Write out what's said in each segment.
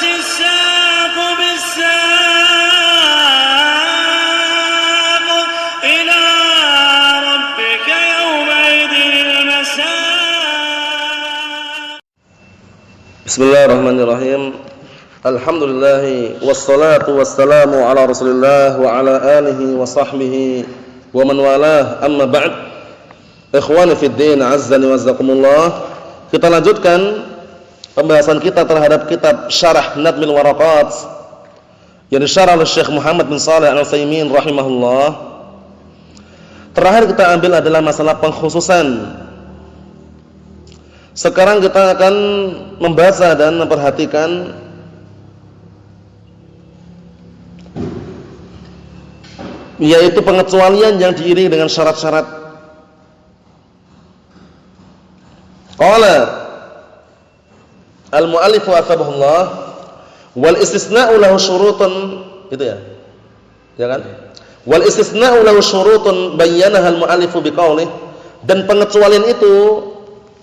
الساق بالساق إلى ربك يومئذ المساق. Bismillahirrahmanirrahim. Alhamdulillah wassalatu wassalamu ala Rasulillah wa ala alihi wa sahbihi wa man walah. Amma ba'd. Ikhwani fid din, azzani wa azzakumullah. Kita lanjutkan pembahasan kita terhadap kitab Syarah Nadmil Waraqat yang disyarah oleh Syekh Muhammad bin Shalih Al-Utsaimin rahimahullah. Terakhir kita ambil adalah masalah pengkhususan. Sekarang kita akan membaca dan memperhatikan yaitu pengecualian yang diiringi dengan syarat-syarat. Qala al-mu'allif wa wal istisna'u lahu syurutun, itu ya. Ya kan? Wal istisna'u lahu syurutun bayyanaha al-mu'allif biqaulih, dan pengecualian itu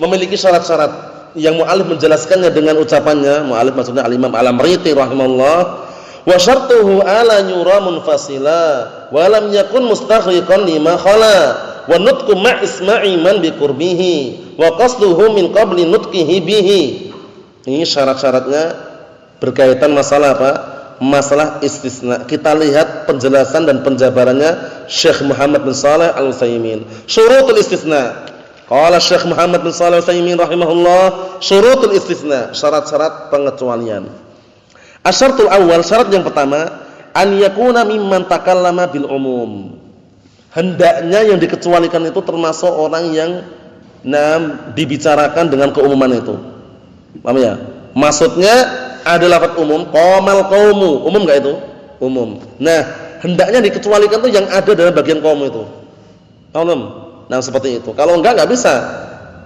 memiliki syarat-syarat yang mu'allif menjelaskannya dengan ucapannya. Mu'allif maksudnya al-Imam Al-Amriti rahimahullah. Wa syartuhu ala yura munfasila wa lam yakun mustaghriqan lima khala wa nutqu ma isma'i man bi qurbihi wa qasduhu min qabli nutqihi bihi. Ini syarat-syaratnya berkaitan masalah apa? Masalah istisna. Kita lihat penjelasan dan penjabarannya Syekh Muhammad bin Shalih Al-Utsaimin. Syurutul istisna. Qala Syekh Muhammad bin Shalih Al-Utsaimin rahimahullah, syurutul istisna, syarat-syarat pengecualian. Asyartul awal, syarat yang pertama, an yakuna mimman takallama bil umum. Hendaknya yang dikecualikan itu termasuk orang yang dibicarakan dengan keumuman itu. Paham ya? Maksudnya ada lafaz umum, qamal qaumu, umum enggak itu? Umum. Nah, hendaknya dikecualikan itu yang ada dalam bagian kaum itu. Paham? Nah, seperti itu. Kalau enggak bisa.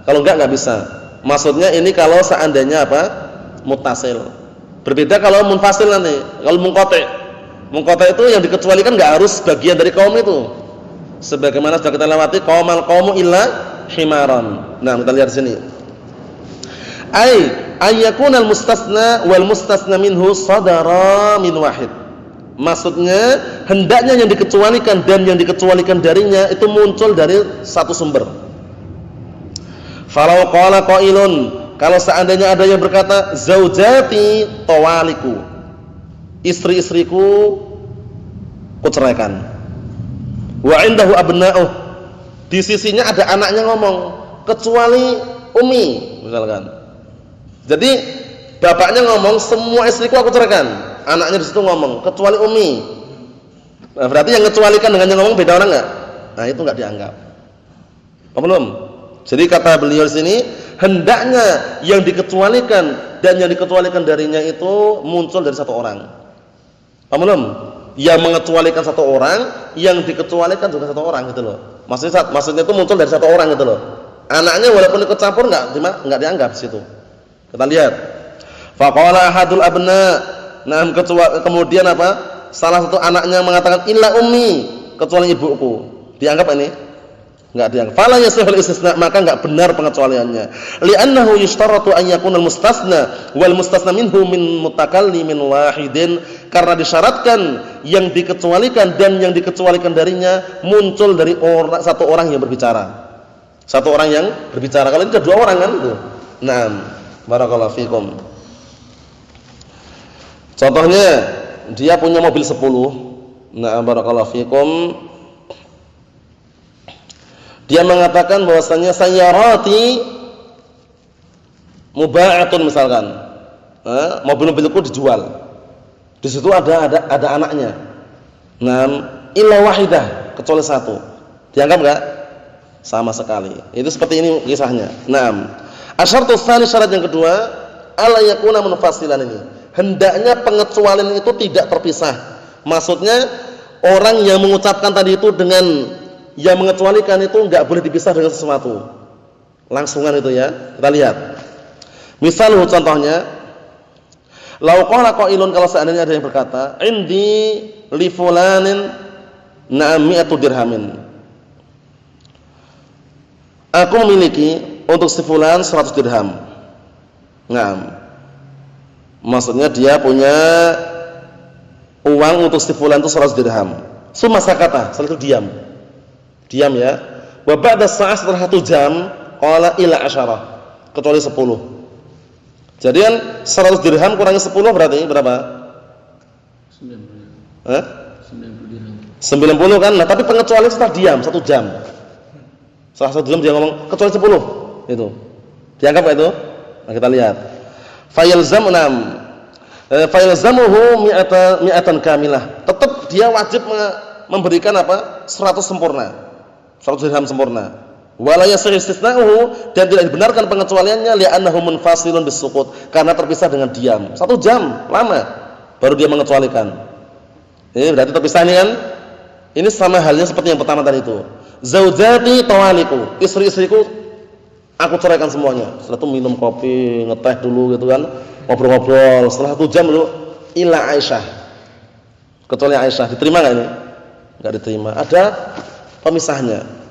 Kalau enggak bisa. Maksudnya ini kalau seandainya apa? Muttasil. Berbeda kalau munfasil nanti. Kalau munqati'. Munqati' itu yang dikecualikan enggak harus bagian dari kaum itu. Sebagaimana sudah kita lewati, qamal qaumu illa himaran. Nah, kita lihat sini. Ayyakunal mustasna wal mustasna minhu sadara min wahid. Maksudnya hendaknya yang dikecualikan dan yang dikecualikan darinya itu muncul dari satu sumber. Falau qala qailun, kalau seandainya ada yang berkata zaujati tawaliku, istri-istriku kuceraikan. Wa indahu abna'uh, di sisinya ada anaknya ngomong kecuali Umi misalkan. Jadi bapaknya ngomong semua istriku aku ceraikan, anaknya di situ ngomong kecuali Umi. Nah, berarti yang mengecualikan dengan yang ngomong beda orang enggak? Nah, itu enggak dianggap. Paham belum? Jadi kata beliau di sini, hendaknya yang dikecualikan dan yang dikecualikan darinya itu muncul dari satu orang. Paham belum? Yang mengecualikan satu orang, yang dikecualikan juga satu orang gitu loh. Maksudnya itu muncul dari satu orang gitu loh. Anaknya walaupun ikut campur enggak dianggap di situ. Kita lihat. Faqala ahadul abna, nah kemudian apa? Salah satu anaknya mengatakan illa ummi, kecuali ibuku. Dianggap ini? Enggak dianggap. Fala yasihul istisna, maka enggak benar pengecualiannya. Li'annahu yushtaratu an yakuna al-mustasna wal mustasna minhu min mutakallimin wahidin, karena disyaratkan yang dikecualikan dan yang dikecualikan darinya muncul dari satu orang yang berbicara. Satu orang yang berbicara. Kalau ini ada dua orang kan itu. Naam. Barakallahu fikum. Contohnya dia punya mobil 10. Naam, barakallahu fikum. Dia mengatakan bahwasanya sayyarati muba'atun misalkan. Mobil-mobilku dijual. Di situ ada anaknya. Naam, illa wahidah, kecuali satu. Dianggap enggak? Sama sekali. Itu seperti ini kisahnya. Naam. Asyartu tsani, syarat yang kedua, alla yakuna munfasilan ini. Hendaknya pengecualian itu tidak terpisah. Maksudnya orang yang mengucapkan tadi itu dengan yang mengecualikan itu enggak boleh dipisah dengan sesuatu. Langsungan itu ya. Kita lihat. Misalnya contohnya, lau qala qailun, kalau seandainya ada yang berkata, indi li fulanin na'ami'atu dirhamin. Aku memiliki untuk si fulan 100 dirham. Naam. Maksudnya dia punya uang untuk si fulan itu 100 dirham. Summa sakata, setelah itu diam. Diam ya. Wa ba'da sa'ah, setelah 1 jam, qala ila 10, kecuali 10. Jadi kan 100 dirham kurangi 10 berarti berapa? 90. Hah? 90 dirham. 90 kan? Nah, tapi pengecualian setelah diam 1 jam. Setelah 1 jam dia ngomong kecuali 10. Itu. Dianggap enggak itu? Nah, kita lihat. Fayalzamuhu mi'atan kamilah. Tetap dia wajib memberikan apa? 100 sempurna. 100 dirham sempurna. Wala yasih istisna'uhu, dan tidak dibenarkan pengecualiannya li'annahu munfasilun bisukut, karena terpisah dengan diam. 1 jam lama baru dia mengecualikan. Ini berarti terpisah ini kan? Ini sama halnya seperti yang pertama tadi itu. Zaujati tawaliku, istri-istriku aku ceraikan semuanya. Setelah itu minum kopi, ngeteh dulu gitu kan, ngobrol-ngobrol. Setelah 1 jam dulu ila Aisyah. Kecuali Aisyah, diterima enggak ini? Enggak diterima. Ada pemisahnya.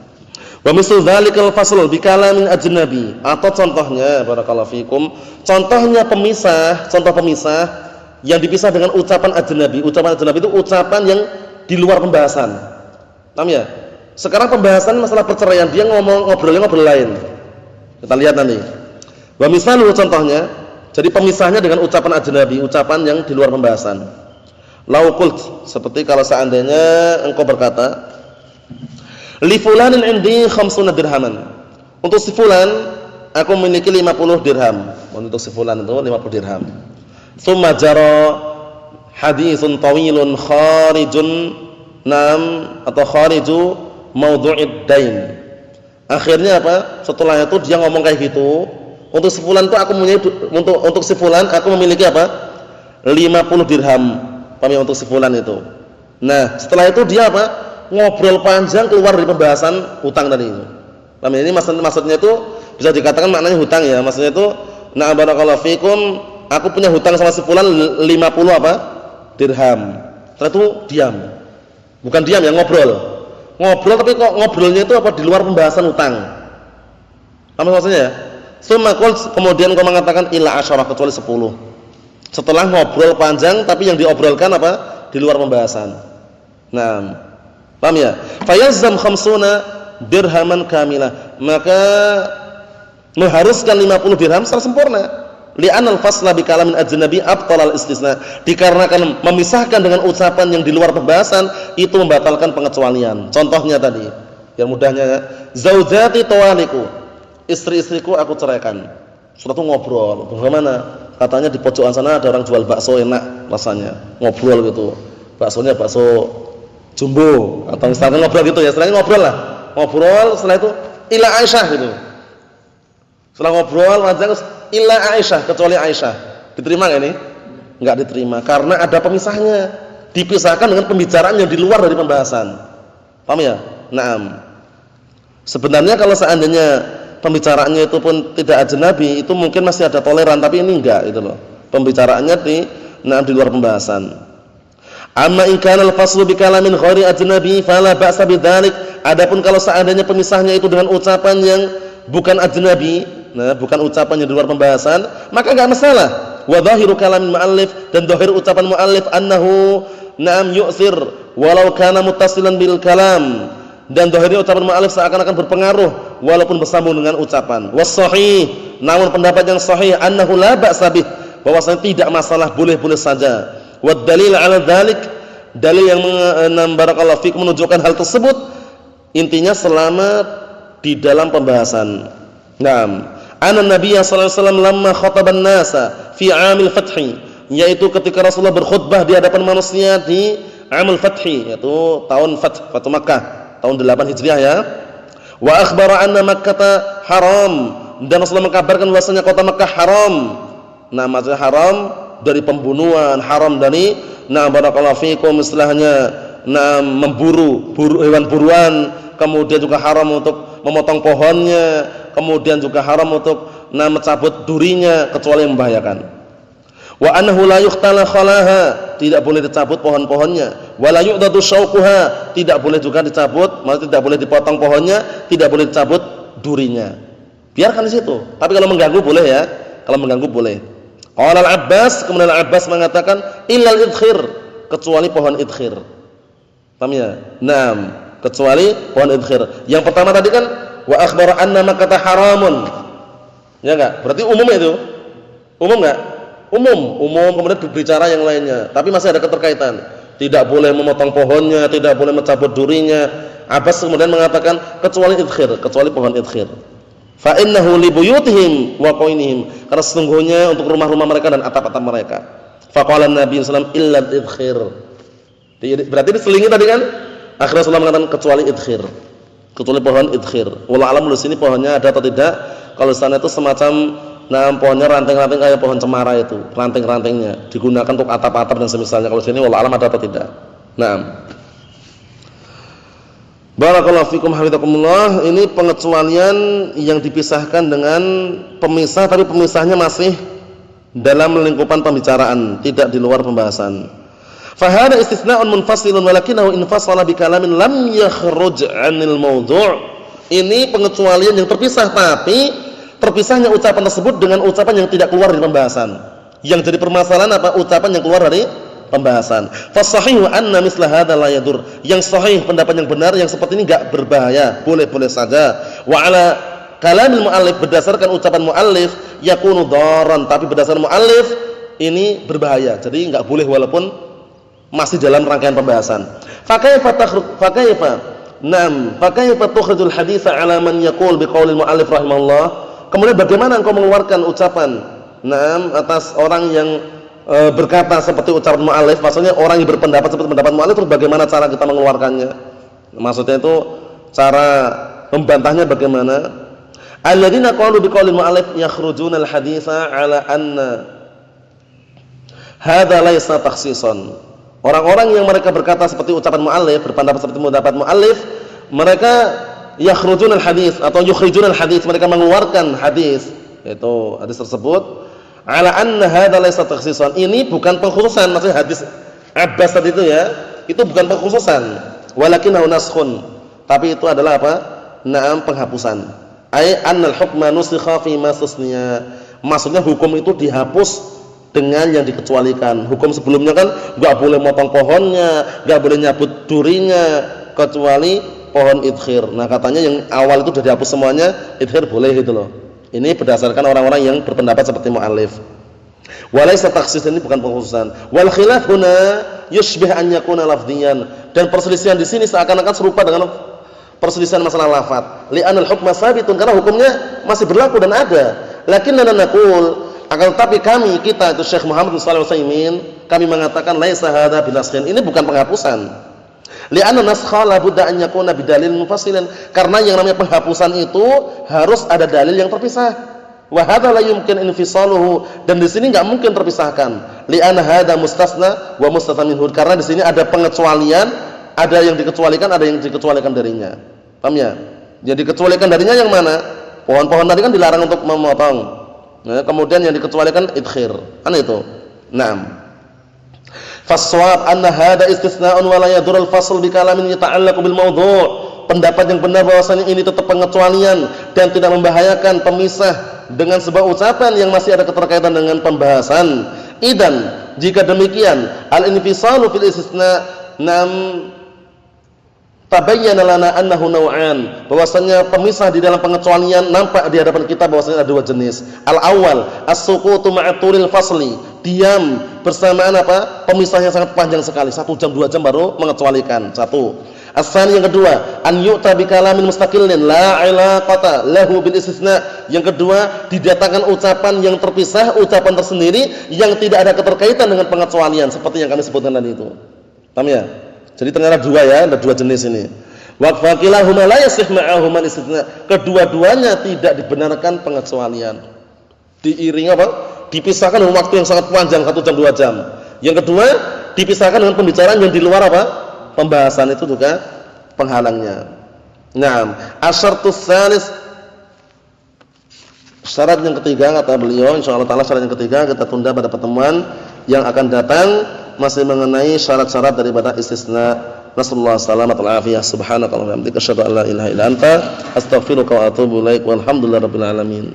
Wa mislu dzalikal fasl bi kalamin ajnabi, atau contohnya barakallahu fikum, contohnya pemisah, contoh pemisah yang dipisah dengan ucapan ajnabi. Ucapan ajnabi itu ucapan yang di luar pembahasan. Paham ya? Sekarang pembahasan masalah perceraian, dia ngobrol lain. Kita lihat nanti. Wa misalu, contohnya, jadi pemisahnya dengan ucapan ajnabi, ucapan yang di luar pembahasan. Lau qult, seperti kalau seandainya engkau berkata, li fulanin indi 50 dirhaman. Untuk si fulan aku memiliki 50 dirham. Untuk si fulan itu 50 dirham. Tsumma jara haditsun tawilun kharijun atau khariju maudhu'id dain. Akhirnya apa? Setelah itu dia ngomong kayak gitu, untuk si fulan itu aku memiliki, untuk si fulan aku memiliki apa? 50 dirham. Paham ya, untuk si fulan itu. Nah, setelah itu dia apa? Ngobrol panjang keluar dari pembahasan hutang tadi itu. Paham ya? Ini maksudnya itu bisa dikatakan maknanya hutang ya. Maksudnya itu na barakallahu fikum, aku punya hutang sama si fulan 50 apa? Dirham. Setelah itu diam. Bukan diam ya, ngobrol. Ngobrol tapi kok ngobrolnya itu apa? Di luar pembahasan hutang. Apa maksudnya ya? Summa qul, kemudian kau mengatakan ila 10, kecuali 10. Setelah ngobrol panjang tapi yang diobrolkan apa? Di luar pembahasan. Nah, paham ya? Fayazam 50 dirhaman kamilah, maka mengharuskan 50 dirham secara sempurna. Li'anal fasla bi kalamin ajnabi abtal al-istisna, dikarenakan memisahkan dengan ucapan yang di luar pembahasan itu membatalkan pengecualian. Contohnya tadi, yang mudahnya, zaujati tawaliku, istri-istriku aku ceraikan. Sudah tuh ngobrol, bagaimana? Katanya di pojokan sana ada orang jual bakso enak rasanya. Ngobrol gitu. Baksonya bakso jumbo atau misalnya ngobrol gitu ya, setelah ngobrol lah, ngobrol, setelah itu ila Aisyah gitu. Setelah ngobrol panjang ila Aisyah, kecuali Aisyah. Diterima enggak ini? Enggak diterima karena ada pemisahnya. Dipisahkan dengan pembicaraan yang di luar dari pembahasan. Paham ya? Naam. Sebenarnya kalau seandainya pembicaraannya itu pun tidak ajnabi, itu mungkin masih ada toleran, tapi ini enggak itu loh. Pembicaraannya di luar pembahasan. Amma in kana al-faslu bi kalamin ghairi ajnabi fala ba'sa bidzalik. Adapun kalau seandainya pemisahnya itu dengan ucapan yang bukan ajnabi, bukan ucapan yang di luar pembahasan, maka enggak masalah. Wa dhahiru kalamin muallif, dan dhahir ucapan muallif annahu na'am yu'thir walau kana muttasilan bil kalam, dan dhahirnya ucapan muallif seakan-akan berpengaruh walaupun bersambung dengan ucapan. Was sahih, namun pendapat yang sahih annahu la ba'sa bih, bahwasanya tidak masalah, boleh-boleh saja. Wad dalil 'ala dzalik, dalil yang barakallahu fik menunjukkan hal tersebut intinya selama di dalam pembahasan. Naam, anna nabiyya sallallahu alaihi wasallam lamma khataban nasa fi 'amil fathi, yaitu ketika Rasulullah berkhutbah di hadapan manusia di 'amil fathi, yaitu tahun Fatu Makkah, tahun 8 Hijriah ya. Wa akhbara anna Makkah haram, dan Rasulullah mengkabarkan bahwasanya kota Makkah haram. Nah, maksudnya haram dari pembunuhan, haram dari barakallahu fikum istilahnya memburu hewan buruan, kemudian juga haram untuk memotong pohonnya, kemudian juga haram untuk mencabut durinya kecuali yang membahayakan. Wa annahu la yuqtala khalaha, tidak boleh dicabut pohon-pohonnya. Wa la yu'dadu syauquha, tidak boleh juga dicabut, maksudnya tidak boleh dipotong pohonnya, tidak boleh dicabut durinya. Biarkan di situ. Tapi kalau mengganggu boleh ya. Kalau mengganggu boleh. Qala Al-Abbas, kemudian Al-Abbas mengatakan illal idkhir, kecuali pohon idkhir. Paham ya? Naam, kecuali pohon idkhir. Yang pertama tadi kan wa akhbara anna Makkah haramun. Ya enggak? Berarti umum itu. Umum enggak? Umum kemudian berbicara yang lainnya, tapi masih ada keterkaitan. Tidak boleh memotong pohonnya, tidak boleh mencabut durinya. Abbas kemudian mengatakan kecuali idkhir, kecuali pohon idkhir. Fa innahu li buyutihim wa qainihim, karena sesungguhnya untuk rumah-rumah mereka dan atap-atap mereka. Fa qala Nabi sallallahu alaihi wasallam illa idkhir. Berarti diselingi tadi kan? Akhirnya Rasulullah mengatakan kecuali idkhir. Kecuali pohon idkhir. Wallahu alam di sini pohonnya ada atau tidak? Kalau sana itu semacam pohonnya ranting-ranting kayak pohon cemara itu, ranting-rantingnya digunakan untuk atap-atap dan semisalnya. Kalau sini wallahu alam ada atau tidak. Naam. Barakallahu fikum hafizakumullah. Ini pengecualian yang dipisahkan dengan pemisah, tapi pemisahnya masih dalam lingkupan pembicaraan, tidak di luar pembahasan. Fa hada istisna'un munfasilun walakinahu infasala bi kalamin lam yakhruj 'anil mawdu'. Ini pengecualian yang terpisah, tapi terpisahnya ucapan tersebut dengan ucapan yang tidak keluar dari pembahasan. Yang jadi permasalahan apa? Ucapan yang keluar dari pembahasan. Fasahihu anna misla hadza la yadur. Yang sahih, pendapat yang benar yang seperti ini enggak berbahaya, boleh-boleh saja. Wa ala kalamil muallif, berdasarkan ucapan muallif yakunu dharan, tapi berdasarkan muallif ini berbahaya. Jadi enggak boleh walaupun masih dalam rangkaian pembahasan. Fa kaifa tukhrijul haditsa ala man yaqul biqaulil muallif rahimahullah. Kemudian bagaimana engkau mengeluarkan ucapan atas orang yang berkata seperti ucapan mu'allif, maksudnya orang yang berpendapat seperti pendapat mu'allif, terus bagaimana cara kita mengeluarkannya? Maksudnya itu cara membantahnya bagaimana? Alladzina qalu biqaulil mu'allif yakhrujuna al-haditsa ala anna hadza laysa takhsisan. Orang-orang yang mereka berkata seperti ucapan mu'allif, berpendapat seperti pendapat mu'allif, mereka yakhrujuna al-hadits atau yukhrijuna al-hadits, mereka mengeluarkan hadis, yaitu hadis tersebut ala anna hadza laysa takhsisan. Ini bukan pengkhususan, maksudnya hadis Abbas tadi itu ya, itu bukan pengkhususan, walakinahu naskhun, tapi itu adalah apa? Naam, penghapusan. Ai annal hukma nusikha fi ma susniya. Maksudnya hukum itu dihapus dengan yang dikecualikan. Hukum sebelumnya kan enggak boleh motong pohonnya, enggak boleh nyabut durinya kecuali pohon idkhir. Nah, katanya yang awal itu sudah dihapus semuanya, idkhir boleh gitu loh. Ini berdasarkan orang-orang yang berpendapat seperti mu'allif. Walaysa takhsis, ini bukan pengkhususan. Wal khilaf huna yushbih an yakuna lafdhiyan. Dan perselisihan di sini seakan-akan serupa dengan perselisihan masalah lafaz. Li'anal hukma sabitun, karena hukumnya masih berlaku dan ada. Lakinnana naqul, akan tetapi kita itu Syekh Muhammad bin Shalih Al-Utsaimin, kami mengatakan laisa hadza binaskhin. Ini bukan penghapusan. Li'anna naskha la budda an yakuna bidalil mufassilan, karena yang namanya penghapusan itu harus ada dalil yang terpisah. Wa hadza la yumkin infisaluhu, dan di sini enggak mungkin terpisahkan. Li'anna hadza mustasna wa mustatna minhu, karena di sini ada pengecualian, ada yang dikecualikan, ada yang dikecualikan darinya. Paham ya? Yang dikecualikan darinya yang mana? Pohon-pohon tadi kan dilarang untuk memotong. Nah, kemudian yang dikecualikan idkhir. Kan itu. Naam. Faswab anna hada istisna'un wa la yadur al-fasl bi kalamin yata'allaqu bil mawdu'. Pendapat yang benar bahwasanya ini tetap pengecualian dan tidak membahayakan pemisah dengan sebuah ucapan yang masih ada keterkaitan dengan pembahasan. Idan, jika demikian, al-infisalu fil istisna' nam tabayyana lana annahu naw'an, bahwasanya pemisah di dalam pengecualian nampak di hadapan kita bahwasanya ada dua jenis. Al-awwal as-suqutu ma'a tulil fasli, diam bersamaan apa? Pemisahnya sangat panjang sekali, 1 jam 2 jam baru mengecualikan. Satu. As-tsani, yang kedua, an yu'ta bi kalamin mustaqillin la ilaqata lahu bil istisna. Yang kedua, didatangkan ucapan yang terpisah, ucapan tersendiri yang tidak ada keterkaitan dengan pengecualian seperti yang kami sebutkan tadi itu. Paham ya? Jadi ternyata dua ya, ada dua jenis ini. Wa faqilahuma la yasih ma'ahuma istisna. Kedua-duanya tidak dibenarkan pengecualian. Diiringi apa? Dipisahkan dengan waktu yang sangat panjang, 1 jam 2 jam. Yang kedua, dipisahkan dengan pembicaraan yang di luar apa? Pembahasan, itu juga penghalangnya. Naam, asyartus tsalis, syarat yang ketiga kata beliau, insyaallah taala syarat yang ketiga kita tunda pada pertemuan yang akan datang, masih mengenai syarat-syarat daripada istisna. Nasallahu salamat wal afiyah. Subhanakallahumma wa bihamdika asyhadu an la ilaha illa anta astaghfiruka wa atubu ilaik. Walhamdulillahirabbil alamin.